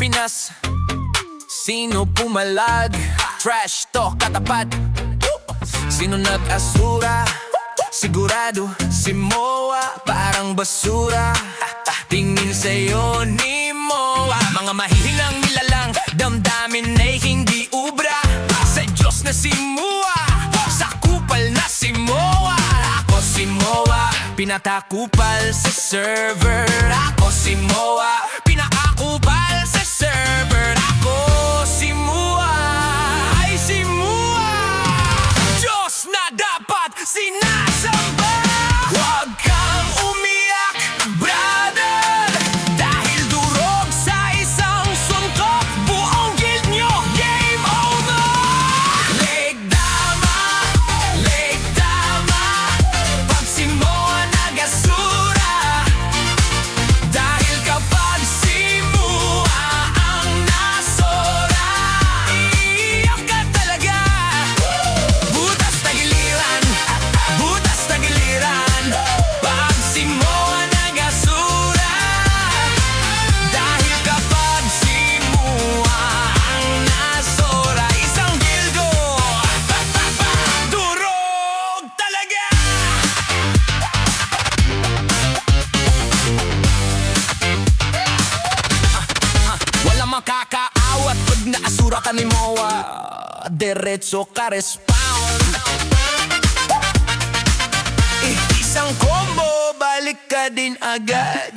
Pinas. Sino pumalag? Trash talk katapat. Sino nag-asura? Sigurado si Moa, parang basura. Tingin sa'yo ni Moa. Mga mahihinang nilalang, damdamin ay hindi ubra. Sa Diyos na si Moa, sa kupal na si Moa. Ako si Moa, pinatakupal sa server. Ako si Moa, pinakakupal sa server. Ako si Moa, ay si Moa, Diyos na dapat sinasamba. Huwag kang umiyak, brother, dahil durog sa isang suntok, buong guild nyo game over. Legdama, pag si Moa nagasura. Dahil kapag si Moa ang nasora, iiyak ka talaga. Butas na giliran, butas na giliran. Pag si Moa nagasura. Dahil kapag si Moa ang nasora, isang gildo durog talaga. Wala makakaawat pag naasura ka ni Moa. Diretso ka respawn. Isang combo, balik ka din agad.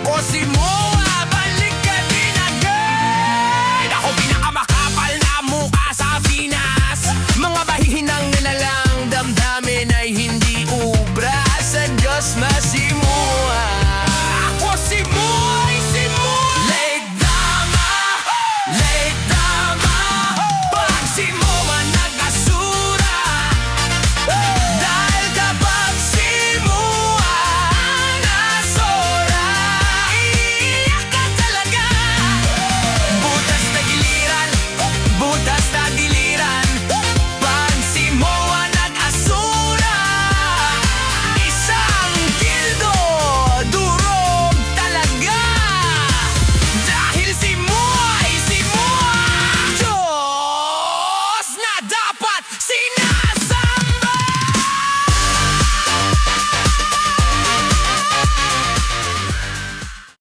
Ako si Moa, balik ka din agad. Ako pinakamakapal na mukha sa Pinas.